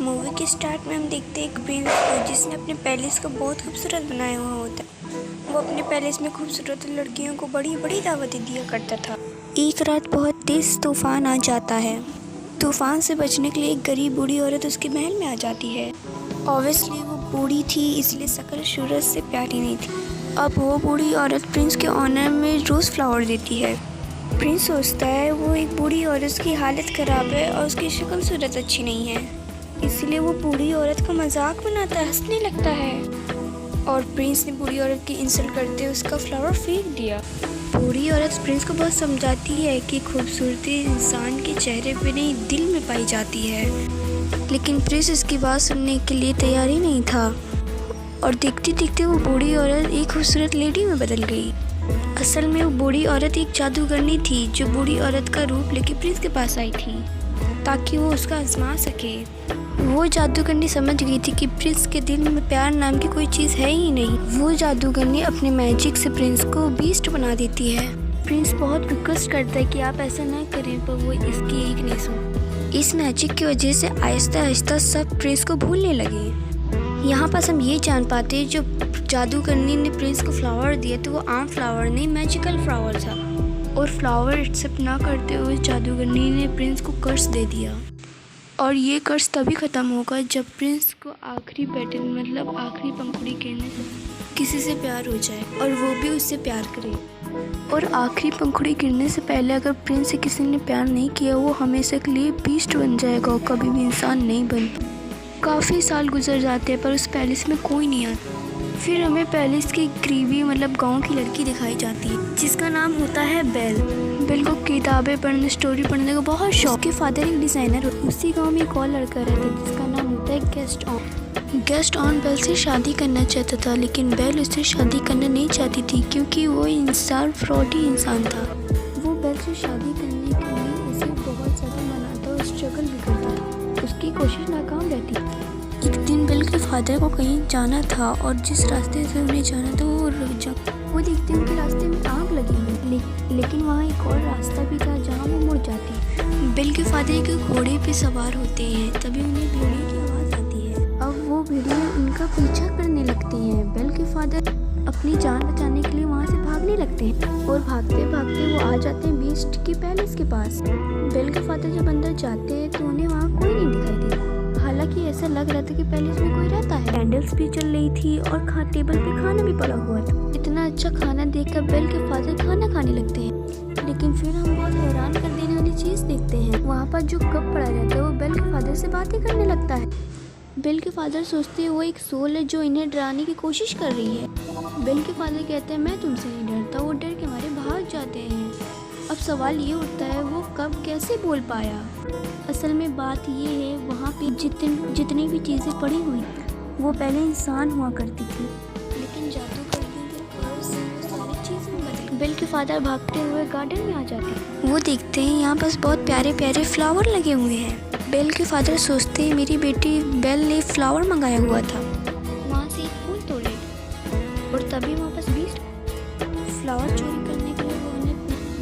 Movie के start में हम देखते हैं एक प्रिंस को जिसने अपने पैलेस को बहुत खूबसूरत बनाया हुआ होता है। वो अपने पैलेस में खूबसूरत लड़कियों को बड़ी बड़ी दावतें दिया करता था। एक रात बहुत तेज तूफान आ जाता है। तूफान से बचने के लिए एक गरीब बूढ़ी औरत उसके महल में आ जाती है। ऑब्वियसली वो बूढ़ी थी, इसलिए शक्ल सूरत से प्यारी नहीं थी। अब वो बूढ़ी औरत प्रिंस के ऑनर में रोज़ फ्लावर देती है। प्रिंस सोचता है वो एक बूढ़ी औरत की हालत ख़राब है और उसकी शक्ल सूरत अच्छी नहीं है, इसलिए वो बूढ़ी औरत का मजाक बनाता है, हंसने लगता है। और प्रिंस ने बूढ़ी औरत की इंसल्ट करते हुए उसका फ्लावर फेंक दिया। बूढ़ी औरत प्रिंस को बहुत समझाती है कि खूबसूरती इंसान के चेहरे पे नहीं दिल में पाई जाती है, लेकिन प्रिंस इसकी बात सुनने के लिए तैयार ही नहीं था और देखते देखते वो बूढ़ी औरत एक खूबसूरत लेडी में बदल गई। असल में वो बूढ़ी औरत एक जादूगरनी थी जो बूढ़ी औरत का रूप लेके प्रिंस के पास आई थी ताकि वो उसका आजमा सके। वो जादूगरनी समझ गई थी कि प्रिंस के दिल में प्यार नाम की कोई चीज़ है ही नहीं। वो जादूगरनी अपने मैजिक से प्रिंस को बीस्ट बना देती है। प्रिंस बहुत रिक्वेस्ट करता है कि आप ऐसा ना करें, पर वो इसकी एक नहीं सुनती। इस मैजिक की वजह से आहिस्ता आहिस्ता सब प्रिंस को भूलने लगे। यहाँ पास हम ये जान पाते हैं जो जादूगरनी ने प्रिंस को फ्लावर दिया तो वो आम फ्लावर नहीं, मैजिकल फ्लावर था। और फ्लावर एक्सेप्ट ना करते हुए जादूगरनी ने प्रिंस को कर्स दे दिया। और ये कर्स तभी ख़त्म होगा जब प्रिंस को आखिरी बैटल मतलब आखिरी पंखुड़ी गिरने से किसी से प्यार हो जाए और वो भी उससे प्यार करे। और आखिरी पंखुड़ी गिरने से पहले अगर प्रिंस से किसी ने प्यार नहीं किया वो हमेशा के लिए बीस्ट बन जाएगा और कभी भी इंसान नहीं बनता। काफ़ी साल गुजर जाते हैं पर उस पैलेस में कोई नहीं आता। फिर हमें पैलेस की गरीबी मतलब गांव की लड़की दिखाई जाती है जिसका नाम होता है बेल। बेल को किताबें पढ़ने, स्टोरी पढ़ने का बहुत शौक। के फादर एक डिज़ाइनर। उसी गांव में एक और लड़का रहता है जिसका नाम होता है Gaston. Gaston Belle से शादी करना चाहता था, लेकिन बेल उससे शादी करना नहीं चाहती थी क्योंकि वो इंसान फ्रॉडी इंसान था। वो बेल से शादी करने के लिए उसे बहुत ज़्यादा मनाता और स्ट्रगल भी करता था। उसकी कोशिश नाकाम रहती। एक दिन बेल के फादर को कहीं जाना था और जिस रास्ते से उन्हें जाना था वो रुक जा। वो देखते उनके रास्ते में आग लगी हुई, लेकिन वहाँ एक और रास्ता भी था जहाँ वो मुड़ जाती। बेल के फादर एक घोड़े पे सवार होते हैं, तभी उन्हें भेड़िए की आवाज़ आती है। अब वो भेड़िए उनका पीछा करने लगते हैं। बेल के फादर अपनी जान बचाने के लिए वहाँ से भागने लगते हैं और भागते भागते वो आ जाते हैं बीस्ट के पैलेस के पास। बेल के फादर जब अंदर जाते हैं तो उन्हें वहाँ कोई नहीं दिखाई देता। हालांकि ऐसा लग रहा था कि पैलेस में कोई रहता है। कैंडल्स भी चल रही थी और टेबल पे खाना भी पड़ा हुआ था। इतना अच्छा खाना देखकर बेल के फादर खाना खाने लगते हैं, लेकिन फिर हम बहुत हैरान कर देने वाली चीज़ देखते हैं। वहाँ पर जो कप पड़ा रहता है वो बेल के फादर से बातें करने लगता है। बेल के फादर सोचते हैं वो एक सोल है जो इन्हें डराने की कोशिश कर रही है। बेल के फादर कहते हैं मैं तुमसे नहीं डरता। वो डर के मारे भाग जाते हैं। अब सवाल ये उठता है वो कब कैसे बोल पाया। असल में बात ये है वहाँ पे जितनी भी चीज़ें पड़ी हुई वो पहले इंसान हुआ करती थी, लेकिन जादू करने के कारण से वो सारी चीज़ें बदल। बेल के फादर भागते हुए गार्डन में आ जाते हैं। वो देखते हैं यहाँ पास बहुत प्यारे प्यारे फ्लावर लगे हुए हैं। बेल के फादर सोचते हैं मेरी बेटी बेल ने फ्लावर मंगाया हुआ था। वहाँ से एक फूल तोड़े और तभी वहाँ पास बीस्ट फ्लावर चोरी करने के लिए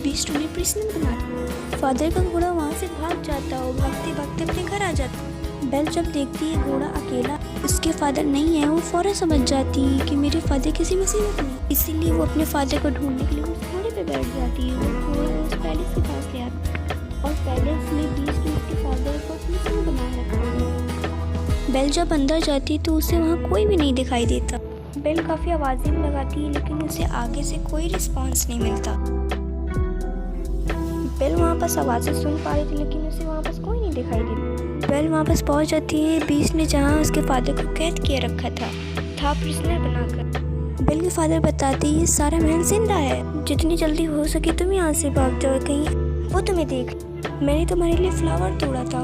बीस्ट उन्हें प्रिजनर बना दिया। फादर का घोड़ा वहाँ से भाग जाता और भागते भागते अपने घर आ जाता। बेल जब देखती है घोड़ा अकेला उसके फादर नहीं है, वो फौरन समझ जाती है कि मेरे फादर किसी मुसीबत में, इसीलिए वो अपने फादर को ढूंढने के लिए उस घोड़े पे बैठ जाती है। वो घोड़ा उस पैलेस के पास ले आता और पैलेस में बीस्ट ने उसके फादर को प्रिजनर बनाए रखा है। बेल जब अंदर जाती तो उसे वहाँ कोई भी नहीं दिखाई देता। बेल काफ़ी आवाज़ें भी लगाती है लेकिन उसे आगे से कोई रिस्पॉन्स नहीं मिलता। बेल वहाँ पास आवाज़ें सुन पा रही थी लेकिन उसे वहाँ पास कोई नहीं दिखाई देता। बेल वहाँ पास पहुँच जाती है बीस्ट ने जहाँ उसके फादर को कैद किए रखा था प्रिजनर बनाकर। बेल के फादर बताते ये सारा महल जिंदा है, जितनी जल्दी हो सके तुम यहाँ से भाग जाओ, कहीं वो तुम्हें देख। मैंने तुम्हारे लिए फ्लावर तोड़ा था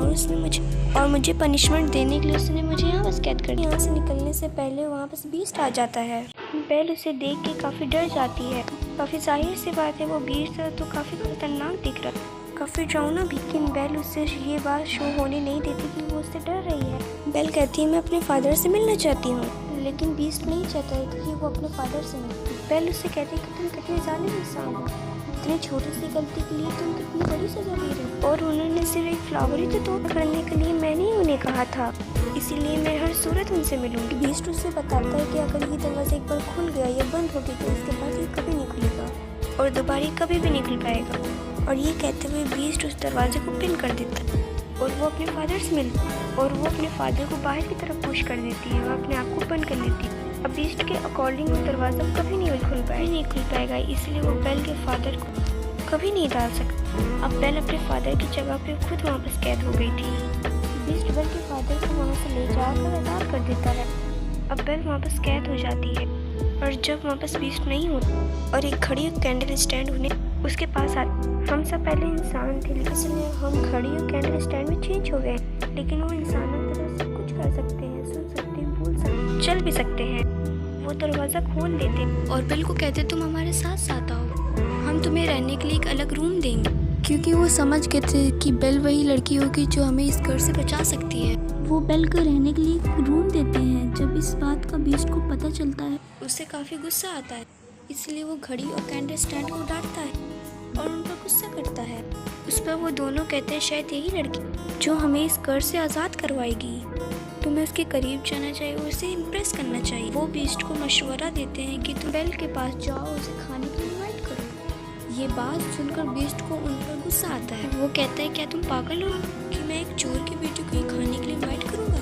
और मुझे पनिशमेंट देने के लिए उसने मुझे यहाँ बस कैद कर दिया। यहाँ से निकलने से पहले वहाँ पास बीस्ट आ जाता है। बेल उसे देख के काफ़ी डर जाती है। काफ़ी जाहिर सी बात है वो बीस्ट तो काफ़ी खतरनाक दिख रहा है, काफ़ी डरावना भी। लेकिन बेल उससे ये बात शो होने नहीं देती कि वो उससे डर रही है। बेल कहती है मैं अपने फादर से मिलना चाहती हूँ, लेकिन बीस्ट नहीं चाहता है कि वो अपने फादर से मिले। बेल उससे कहती है कि तुम कितने जालिम इंसान हो, इतनी छोटी सी गलती के लिए तुम कितनी बड़ी सजा दे रहे हो। और उन्होंने सिर्फ एक फ्लावर ही तो तोड़ करने के लिए मैंने ही उन्हें कहा था, इसीलिए मैं हर सूरत उनसे मिलूंगी। बीस्ट उससे बताता है कि अगर ये दरवाजा एक बार खुल गया या बंद हो गया तो इसके बाद ये कभी नहीं खुलेगा और दोबारा ये कभी भी नहीं खुल पाएगा। और ये कहते हुए बीस्ट उस दरवाजे को पिन कर देता है और वो अपने फादर को बाहर की तरफ पुश कर देती है और अपने आप को बंद कर लेती है। अब बीस्ट के अकॉर्डिंग वो दरवाज़ा कभी नहीं खुल पाएगा, इसलिए वो बेल के फादर को कभी नहीं डाल सकता। अब बेल अपने फादर की जगह पे खुद वापस कैद हो गई थी। बीस्ट बेल के फादर को वहाँ से ले जाकर आज़ाद कर देता है। अब बेल वापस कैद हो जाती है और जब वापस बीस्ट नहीं होता और एक घड़ी और कैंडल स्टैंड उन्हें उसके पास आती। हम सब पहले इंसान थे, लेकिन हम घड़ी और कैंडल स्टैंड में चेंज हो गए, लेकिन वो इंसानों की तरह सब कुछ कर सकते हैं, सुन सकते हैं, बोल सकते हैं, चल भी सकते हैं। वो दरवाज़ा खोल देते और बेल को कहते तुम हमारे साथ साथ आओ, हम तुम्हें रहने के लिए एक अलग रूम देंगे, क्योंकि वो समझ गए थे कि बेल वही लड़की होगी जो हमें इस घर से बचा सकती है। वो बेल को रहने के लिए एक रूम देते हैं। जब इस बात का बीस्ट को पता चलता है उससे काफ़ी गुस्सा आता है, इसलिए वो घड़ी और कैंडल स्टैंड को डांटता है और उन पर गुस्सा करता है। उस पर वो दोनों कहते हैं शायद यही लड़की जो हमें इस घर से आज़ाद करवाएगी, तुम्हें उसके करीब जाना चाहिए और उसे इम्प्रेस करना चाहिए। वो बीस्ट को मशवरा देते हैं कि तुम बेल के पास जाओ, उसे खाने के लिए इनवाइट करो। ये बात सुनकर बीस्ट को उन पर गुस्सा आता है। वो कहता है क्या तुम पागल हो कि मैं एक चोर की बेटी को खाने के लिए इनवाइट करूँगा,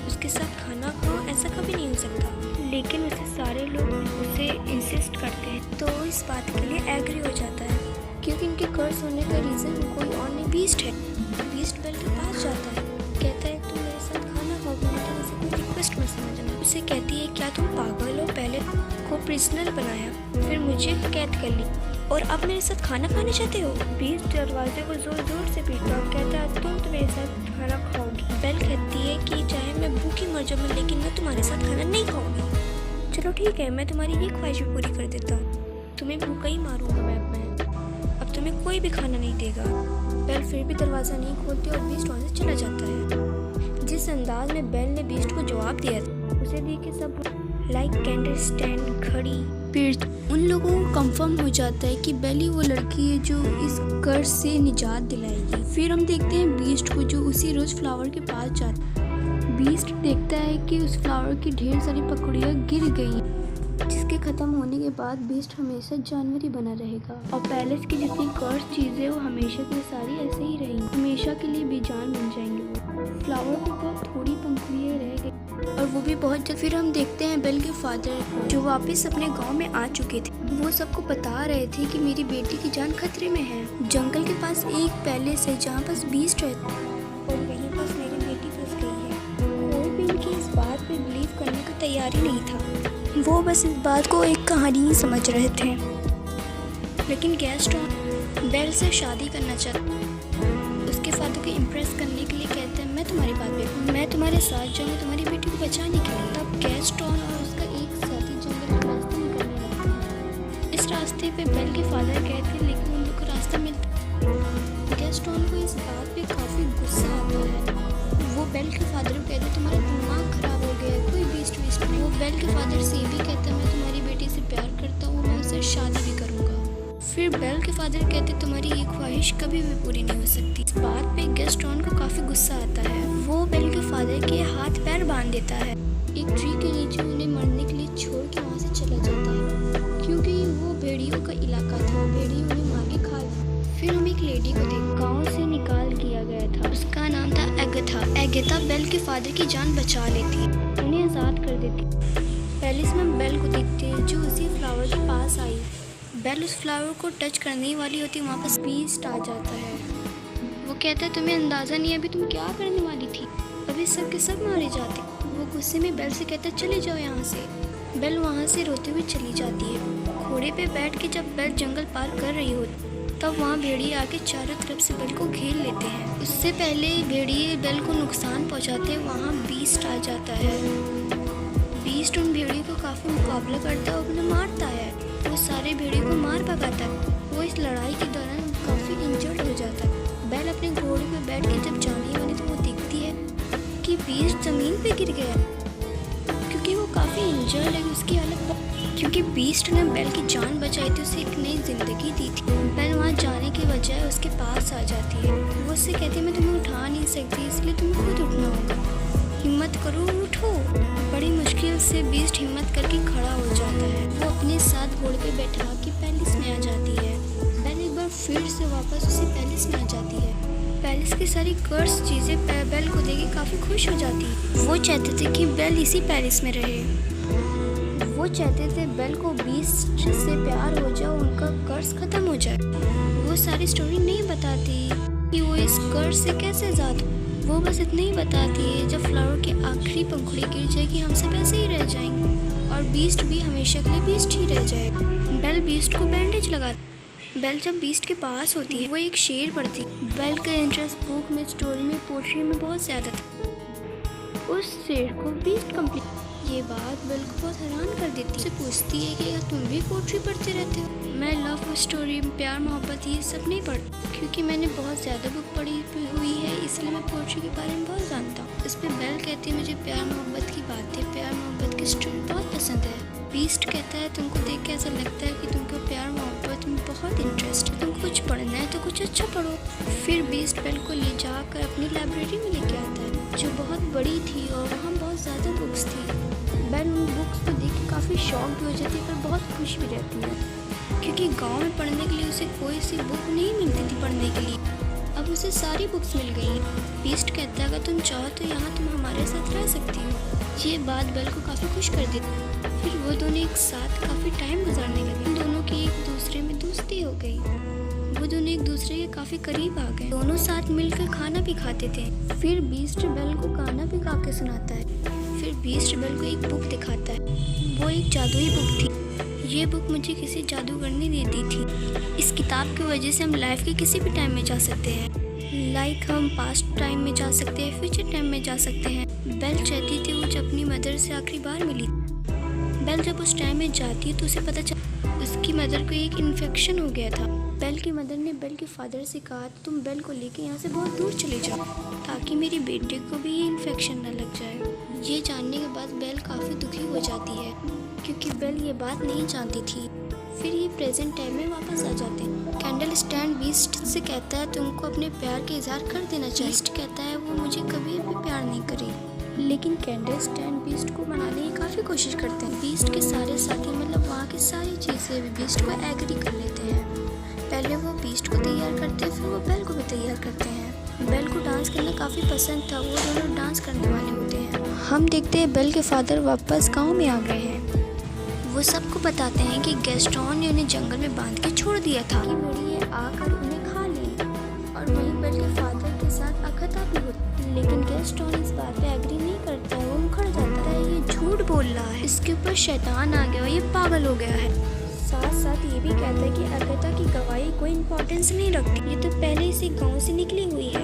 उसके साथ खाना खाओ, ऐसा कभी नहीं हो सकता। लेकिन उसे सारे लोग उसे इंसिस्ट करते हैं तो इस बात के लिए एग्री हो जाता है, क्योंकि इनके कर्ज होने का रीज़न कोई और नहीं बीस्ट है। बीस्ट बेल के पास जाता है, कहता है तुम मेरे साथ खाना खाओगे, लेकिन इसे कोई रिक्वेस्ट मत समझना। उसे कहती है क्या तुम पागल हो, पहले को प्रिजनर बनाया, फिर मुझे कैद कर ली और अब मेरे साथ खाना खाना चाहते हो। बीस्ट दरवाजे को जोर जोर से पीटता और कहता है तुम तो मेरे साथ खाना खाओगी। बेल कहती है कि चाहे मैं भूखी मर जाऊँ, लेकिन मैं तुम्हारे साथ खाना नहीं खाऊंगी। चलो ठीक है, मैं तुम्हारी ये ख्वाहिश भी पूरी कर देता हूँ, तुम्हें भूखा ही मारूंगा मैं, अब तुम्हें कोई भी खाना नहीं देगा। बेल फिर भी दरवाज़ा नहीं खोलती और बीस्ट वहाँ से चला जाता है। जिस अंदाज में बेल ने बीस्ट को जवाब दिया था उसे देख के सब लाइक कैंडल स्टैंड, घड़ी, पेड़, उन लोगों को कंफर्म हो जाता है कि बेल ही वो लड़की है जो इस कर्ज से निजात दिलाएगी। फिर हम देखते हैं बीस्ट को जो उसी रोज फ्लावर के पास जाता है। बीस्ट देखता है कि उस फ्लावर की ढेर सारी पकड़ियाँ गिर गई, जिसके ख़त्म होने के बाद बीस्ट हमेशा जानवर ही बना रहेगा और पैलेस की जितनी कर्ज चीज़ें वो हमेशा के सारी ऐसे ही रहेंगी, हमेशा के लिए बेजान बन जाएंगे। वो फ्लावर को बहुत थोड़ी पंखुड़ियाँ रह गई और वो भी बहुत जल्द। फिर हम देखते हैं बेल के फादर जो वापस अपने गांव में आ चुके थे। वो सबको बता रहे थे कि मेरी बेटी की जान खतरे में है। जंगल के पास एक पैलेस है जहाँ पास बीस्ट रहता है और वहीं पास मेरी बेटी फंस गई है। कोई भी इनकी इस बात पे बिलीव करने को तैयार ही नहीं था, वो बस इस बात को एक कहानी ही समझ रहे थे। लेकिन गैस्टॉन बेल से शादी करना चाहता, उसके फादर को इम्प्रेस करने के लिए कहते हैं मैं तुम्हारी बात पे, मैं तुम्हारे साथ जाऊँगा तुम्हारी बेटी को बचाने के लिए। तब गैस्टॉन और उसका एक साथी जंगल का रास्ता निकलने लगते हैं। इस रास्ते पे बेल के फादर कहते हैं, लेकिन उन लोग को रास्ता मिलता। गैस्टॉन को इस बात पे काफ़ी गुस्सा आता है। वो बेल के फादर को कहते हैं तुम्हारा दिमाग खराब हो गया है, कोई बीस्ट नहीं। वो बेल के फादर से भी कहता है मैं तुम्हारी बेटी से प्यार करता हूँ, मैं उससे शादी भी करूँगा। फिर बेल के फादर कहते तुम्हारी ये ख्वाहिश कभी भी पूरी नहीं हो सकती। इस बात पे गैस्टॉन को काफ़ी गुस्सा आता है। वो बेल के फादर के हाथ पैर बांध देता है। एक ट्री के नीचे उन्हें मरने के लिए छोड़ के वहाँ से चला जाता है, क्योंकि वो भेड़ियों का इलाका था, भेड़िए उन्हें मार के खा गए। फिर हम एक लेडी को देख गाँव से निकाल किया गया था, उसका नाम था एगथा। एगथा बेल के फादर की जान बचा लेती, उन्हें आज़ाद कर देती। पैलेस में बेल को देखते हैं जो उसी फ्लावर के पास आई। बेल उस फ्लावर को टच करने वाली होती, वहाँ पर बीस्ट आ जाता है। वो कहता है तुम्हें अंदाज़ा नहीं है अभी तुम क्या करने वाली थी, अभी सब के सब मारे जाते। वो गुस्से में बेल से कहता है चले जाओ यहाँ से। बेल वहाँ से रोते हुए चली जाती है। घोड़े पे बैठ के जब बेल जंगल पार कर रही होती तब वहाँ भेड़िए आके चारों तरफ से बेल को घेर लेते हैं। उससे पहले भेड़िए बेल को नुकसान पहुँचाते वहाँ बीस्ट आ जाता है। बीस्ट उन भेड़ियों को काफ़ी मुकाबला करता है और उन्हें मारता है। वो सारे भेड़ियों को मार भगाता है। वो इस लड़ाई के दौरान काफ़ी इंजर्ड हो जाता है। बेल अपने घोड़े पे बैठ के जब जाने वाली तो वो देखती है कि बीस्ट ज़मीन पे गिर गया, क्योंकि वो काफ़ी काफ़ी इंजर्ड है, उसकी हालत क्योंकि बीस्ट ने बेल की जान बचाई थी, उसे एक नई जिंदगी दी थी। बेल वहाँ जाने की बजाय उसके पास आ जाती है। वो उससे कहती है मैं तुम्हें उठा नहीं सकती, इसलिए तुम्हें खुद उठना होगा, हिम्मत करो, उठो। बड़ी मुश्किल से बीस्ट हिम्मत करके खड़ा हो जाता है। वो अपने साथ घोड़े पे बैठा के पैलेस में आ जाती है। बेल एक बार फिर से वापस उसी पैलेस में आ जाती है। पैलेस की सारी कर्स चीज़ें बेल को देख के काफ़ी खुश हो जाती है। वो चाहते थे कि बेल इसी पैलेस में रहे। वो चाहते थे बेल को बीस्ट से प्यार हो जाए, उनका कर्स खत्म हो जाए। वो सारी स्टोरी नहीं बताती कि वो इस कर्स से कैसे आज़ाद। वो बस इतना ही बताती है जब फ्लावर के आखिरी पंखुड़ी गिर जाएगी हम सब ऐसे ही रह जाएंगे और बीस्ट भी हमेशा के लिए बीस्ट ही रह जाएगा। बेल बीस्ट को बैंडेज लगाती। बेल जब बीस्ट के पास होती है वो एक शेर पढ़ती। बेल का इंटरेस्ट बुक में, स्टोरी में, पोट्री में बहुत ज़्यादा था। उस शेर को बीस्ट कंप्लीट। ये बात बेल को बहुत हैरान कर देती है। उसे पूछती है कि क्या तुम भी पोट्री पढ़ते रहते हो? मैं लव स्टोरी, प्यार मोहब्बत ये सब नहीं पढ़ती क्योंकि मैंने बहुत ज़्यादा बुक पढ़ी हुई है, इसलिए मैं पोट्री के बारे में बहुत जानता हूँ। इस पर बेल कहती है मुझे प्यार मोहब्बत की बातें, प्यार मोहब्बत की स्टोरी बहुत पसंद है। बीस्ट कहता है तुमको देख के ऐसा लगता है कि तुमको प्यार मोहब्बत में बहुत इंटरेस्ट है, तुमको कुछ पढ़ना है तो कुछ अच्छा पढ़ो। फिर बीस्ट बेल को ले जाकर अपनी लाइब्रेरी में लेके आता है जो बहुत बड़ी थी और वहाँ बहुत ज़्यादा बुक्स थी। बेल उन बुक्स को देख के काफ़ी शॉक भी हो जाती है पर बहुत खुश भी रहती है क्योंकि गांव में पढ़ने के लिए उसे कोई सी बुक नहीं मिलती थी पढ़ने के लिए। अब उसे सारी बुक्स मिल गई। बीस्ट कहता है अगर तुम चाहो तो यहाँ तुम हमारे साथ रह सकती हो। ये बात बेल को काफ़ी खुश कर देती। फिर वो दोनों एक साथ काफ़ी टाइम गुजारने लगे। उन दोनों की एक दूसरे में दोस्ती हो गई। वो दोनों एक दूसरे के काफ़ी करीब आ गए। दोनों साथ मिलकर खाना भी खाते थे। फिर बीस्ट बेल को गाना भी गा के सुनाता है। फिर बीस्ट बेल को एक बुक दिखाता है। वो एक जादुई बुक थी। ये बुक मुझे किसी जादूगर ने दे दी थी। इस किताब की वजह से हम लाइफ के किसी भी टाइम में जा सकते हैं। लाइक हम पास्ट टाइम में जा सकते हैं, फ्यूचर टाइम में जा सकते हैं। बेल चाहती थी वो जब अपनी मदर से आखिरी बार मिली। बेल जब उस टाइम में जाती है तो उसे पता चला उसकी मदर को एक इन्फेक्शन हो गया था। बेल की मदर ने बेल के फादर से कहा तुम बेल को लेके यहाँ से बहुत दूर चले जाओ ताकि मेरी बेटे को भी ये इन्फेक्शन न लग जाए। ये जानने के बाद बेल काफ़ी दुखी हो जाती है क्योंकि बेल ये बात नहीं जानती थी। फिर ये प्रेजेंट टाइम में वापस आ जाते हैं। कैंडल स्टैंड बीस्ट से कहता है तुमको अपने प्यार के इजहार कर देना चाहिए। बीस्ट कहता है वो मुझे कभी भी प्यार नहीं करी, लेकिन कैंडल स्टैंड बीस्ट को मनाने की काफ़ी कोशिश करते हैं। बीस्ट के सारे साथी मतलब वहाँ की सारी चीज़ें भी बीस्ट को एग्री कर लेते हैं। पहले वो बीस्ट को तैयार करते हैं, फिर वो बेल को भी तैयार करते हैं। बेल को डांस करना काफ़ी पसंद था, वो दोनों डांस करने वाले होते हैं। हम देखते हैं बेल के फादर वापस गांव में आ गए हैं। वो सबको बताते हैं कि गैस्टोन ने उन्हें जंगल में बांध के छोड़ दिया था कि भेड़िए आकर उन्हें खा लें। और वहीं बेल के फादर के साथ अखता भी होती, लेकिन गैस्टोन इस बात पे एग्री नहीं करता है। वो मुखर जाता है, ये झूठ बोल रहा है, इसके ऊपर शैतान आ गया और ये पागल हो गया है। साथ साथ ये भी कहता है कि अगता की गवाही कोई इम्पोर्टेंस नहीं रखती, ये तो पहले इसी गांव से निकली हुई है।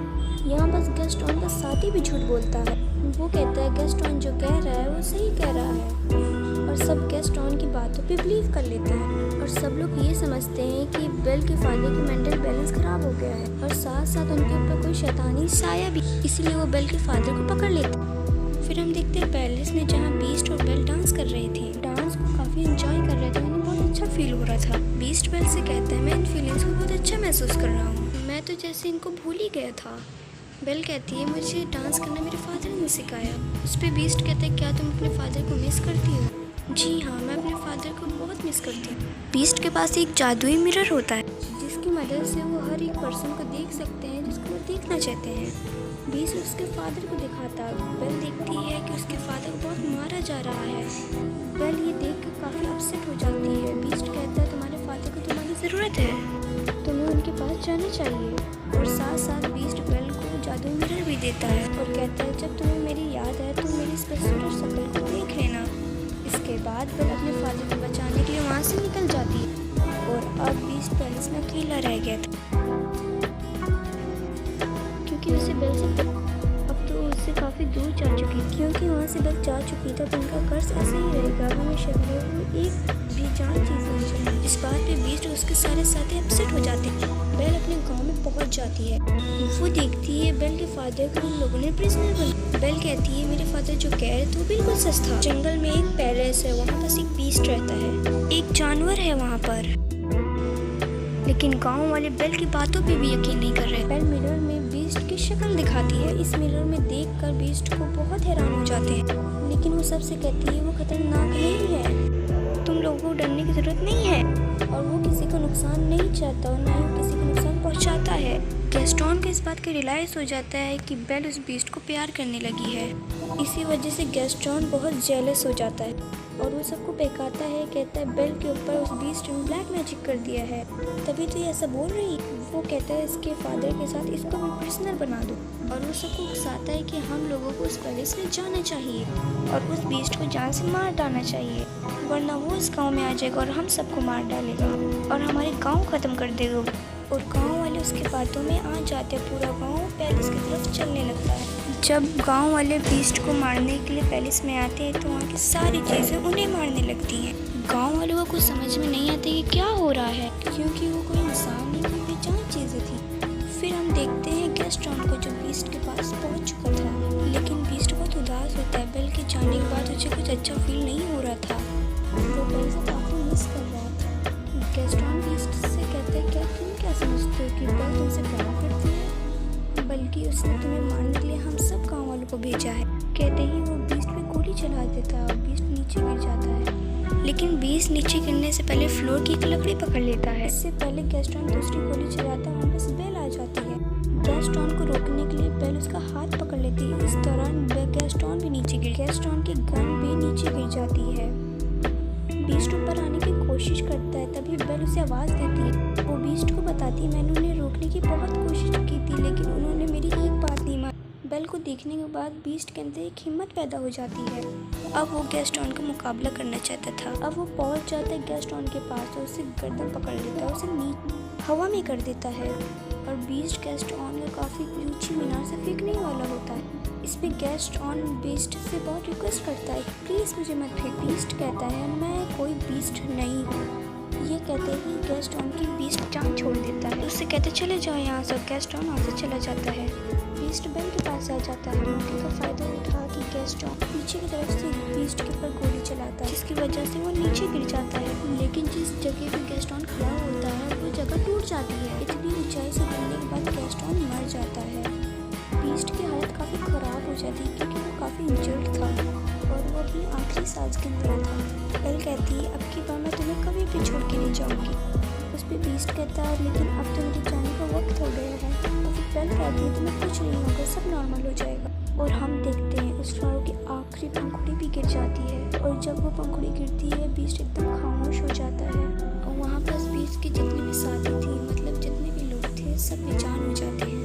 यहाँ बस गैस्टोन का साथी भी झूठ बोलता है। वो कहता है गैस्टोन जो कह रहा है वो सही कह रहा है और सब गैस्टोन की बातों पे बिलीव कर लेते हैं। और सब लोग ये समझते हैं कि बेल के फादर की मेंटल बैलेंस खराब हो गया है और साथ साथ उनके ऊपर कोई शैतानी साया भी, इसलिए वो बेल के फादर को पकड़ लेते हैं। फिर हम देखते हैं पैलेस में जहाँ बीस्ट और बेल डांस कर रहे थे। डांस को काफ़ी एंजॉय कर रहे थे, उन्हें बहुत अच्छा फील हो रहा था। बीस्ट बेल से कहता है मैं इन फीलिंग्स को बहुत अच्छा महसूस कर रहा हूँ, मैं तो जैसे इनको भूल ही गया था। बेल कहती है मुझे डांस करना मेरे फादर ने सिखाया। उस पर बीस्ट कहता है क्या तुम अपने फादर को मिस करती हो? जी हाँ, मैं अपने फादर को बहुत मिस करती हूँ। बीस्ट के पास एक जादुई मिरर होता है जिसकी मदद से वो हर एक पर्सन को देख सकते हैं जिसको वो देखना चाहते हैं। बीस्ट उसके फादर को दिखाता है। बेल देखती है कि उसके फादर को बहुत मारा जा रहा है। बेल ये देख कर काफ़ी अपसेट हो जाती है। बीस्ट कहता है तुम्हारे फादर को तुम्हारी ज़रूरत है, तुम्हें उनके पास जाना चाहिए। और साथ साथ बीस्ट बेल को जादुई मिरर भी देता है और कहता है जब तुम्हें मेरी याद है तो मेरी इस खूबसूरत शक्ल को देख लेना। इसके बाद बेल अपने फादर को बचाने के लिए वहाँ से निकल जाती है और अब बीस्ट पैलेस में अकेला रह गया था क्योंकि उसे बेल से अब तो उससे काफ़ी दूर जा चुकी थी क्योंकि वहाँ से बेल जा चुकी था तो उनका कर्ज ऐसे ही रहेगा, हमेशा वो एक भी जान चीज़ नहीं चाहिए। इस बात पे बीस्ट और उसके सारे साथी अपसेट हो जाते हैं। बेल अपने गांव में पहुंच जाती है। वो देखती है बेल के फादर को उन लोगों ने प्रिजनर बना। बेल कहती है मेरे फादर जो कह रहे थे वो बिल्कुल सच था। जंगल में एक पैलेस है, वहाँ बस एक बीस्ट रहता है, एक जानवर है वहाँ पर। लेकिन गांव वाले बेल की बातों पे भी यकीन नहीं कर रहे। बेल मिरर में बीस्ट की शक्ल दिखाती है। इस मिरर में देखकर बीस्ट को बहुत हैरान हो जाते हैं, लेकिन वो सबसे कहती है वो खतरनाक नहीं है, तुम लोगों को डरने की जरूरत नहीं है। और वो किसी को नुकसान नहीं चाहता और ना ही किसी को नुकसान पहुंचाता है। गैस्टोन को इस बात का रियलाइज हो जाता है कि बेल उस बीस्ट को प्यार करने लगी है। इसी वजह से गैस्टोन बहुत जेलस हो जाता है और वो सबको बहकाता है, कहता है बेल के ऊपर उस बीस्ट ने ब्लैक मैजिक कर दिया है, तभी तो ये ऐसा बोल रही। वो कहता है इसके फादर के साथ इसको भी प्रिजनर बना दो और वो सबको उकसाता है कि हम लोगों को उस पैलेस में जाना चाहिए और उस बीस्ट को जान से मार डालना चाहिए, वरना वो इस गांव में आ जाएगा और हम सबको मार डालेगा और हमारे गांव खत्म कर देगा। और गांव वाले उसके बातों में आ जाते हैं। पूरा गांव पैलेस की तरफ चलने लगता है। जब गांव वाले बीस्ट को मारने के लिए पैलेस में आते हैं तो वहाँ की सारी चीज़ें उन्हें मारने लगती हैं। गांव वालों को कुछ समझ में नहीं आता कि क्या हो रहा है, क्योंकि वो कोई इंसान नहीं, कोई बेजान चीज़ें थी। फिर हम देखते हैं गैस्टोन को जो बीस्ट के पास पहुँच चुका था, लेकिन बीस्ट बहुत उदास होता है। बेल के जाने के बाद उसे कुछ अच्छा फील नहीं हो रहा था, वो बेल से काफ़ी मिस कर रहा था। गैस्टोन बीस्ट से कहते हैं तुम क्या समझते हो कि बेल तुमसे प्यार करती है, बल्कि उसने तुम्हें मारने के लिए हम सब गाँव वालों को भेजा है। कहते ही वो बीस्ट पे गोली चला देता है और बीस्ट नीचे गिर जाता है। लेकिन बीस्ट नीचे गिरने से पहले फ्लोर की एक लकड़ी पकड़ लेता है। इससे पहले गैस्टोन दूसरी गोली चलाता है, वहाँ बस बेल आ जाती है। गैस्टोन को रोकने के लिए बेल उसका हाथ पकड़ लेती है। इस दौरान गैस्टोन भी नीचे गिर, गैस्टोन की गन भी नीचे गिर जाती है। बीस्ट ऊपर आने की कोशिश करता है, तभी बेल उसे आवाज़ देती है। वो बीस्ट को बताती है मैंने उन्हें रोकने की बहुत कोशिश की थी, लेकिन उन्होंने मेरी एक बात नहीं मानी। बेल को देखने के बाद बीस्ट के अंदर एक हिम्मत पैदा हो जाती है। अब वो गैस्टोन का मुकाबला करना चाहता था। अब वो पहुंच जाता है गैस्टोन के पास और उसे गर्दन पकड़ लेता है, उसे हवा में कर देता है और बीस्ट गैस्टोन को काफ़ी ऊंची मीनार से फेंकने वाला होता है। इस पे गैस्टोन बीस्ट से बहुत रिक्वेस्ट करता है प्लीज़ मुझे मत फेंक। बीस्ट कहता है मैं कोई बीस्ट नहीं हूँ। ये कहते ही गैस्टोन की बीस्ट जान छोड़ देता है। उससे कहते चले जाओ यहाँ से, गैस्टोन वहाँ से चला जाता है। बीस्ट बेल के पास आ जाता है। मौके का फ़ायदा उठा कि गैस्टोन पीछे की तरफ से बीस्ट के ऊपर गोली चलाता है, जिसकी वजह से वो नीचे गिर जाता है। लेकिन जिस जगह पर गैस्टोन खड़ा होता है वो जगह टूट जाती है। इतनी ऊंचाई से गिरने के बाद गैस्टोन मर जाता है। बीस्ट की हालत काफ़ी ख़राब हो जाती है क्योंकि वो काफ़ी इंजर्ड था और वो अपनी आखिरी सांस गिन रहा था। बेल कहती है अब की बार मैं तुम्हें कभी भी छोड़ के नहीं जाऊँगी। उस पर बीस्ट कहता है लेकिन अब तो मेरे जाने का वक्त हो गया है। तो फिर बेल कहती है तुम्हें कुछ नहीं होगा, सब नॉर्मल हो जाएगा। और हम देखते हैं उस फ्लावर की आखिरी पंखुड़ी भी गिर जाती है और जब वो पंखुड़ी गिरती है बीस्ट एकदम खामोश हो जाता है और वहाँ पर बीस्ट के जितने भी साथी थे, मतलब जितने भी लोग थे, सब बेजान हो जाते हैं।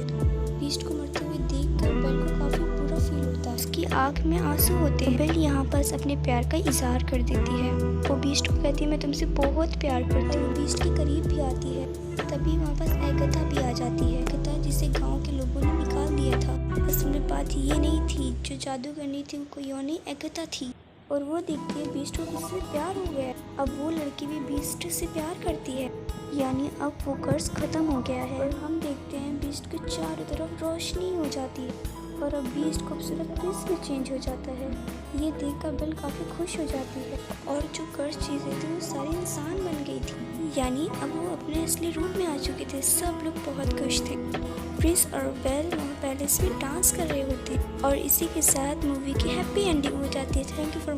बीस्ट को मरते हुए देखकर बेल को काफ़ी बुरा फील होता है। उसकी आँख में आंसू होते हैं। बेल यहाँ पर अपने प्यार का इजहार कर देती है। वो बीस्ट को कहती है मैं तुमसे बहुत प्यार करती हूँ। बीस्ट के करीब भी आती है, तभी वहाँ पर एगाथा भी आ जाती है। एगाथा जिसे गांव के लोगों ने निकाल दिया था। असल में बात ये नहीं थी, जो जादू करनी थी वो कोई और नहीं, एगाथा थी। और वो देखती है बीस्ट को किसी से प्यार हो गया। अब वो लड़की भी बीस्ट से प्यार करती है, यानी अब वो कर्ज खत्म हो गया है। और हम देखते हैं बीस्ट के चारों तरफ रोशनी हो जाती है और अब बीस्ट खूबसूरत प्रिंस में चेंज हो जाता है। ये देखकर बेल काफ़ी खुश हो जाती है और जो कर्ज चीज़ें थी वो सारी इंसान बन गई थी, यानी अब वो अपने असली रूप में आ चुके थे। सब लोग बहुत खुश थे। प्रिंस और बेल वहाँ पैलेस में डांस कर रहे होते और इसी के साथ मूवी की हैप्पी एंडिंग हो जाती है। Thank you for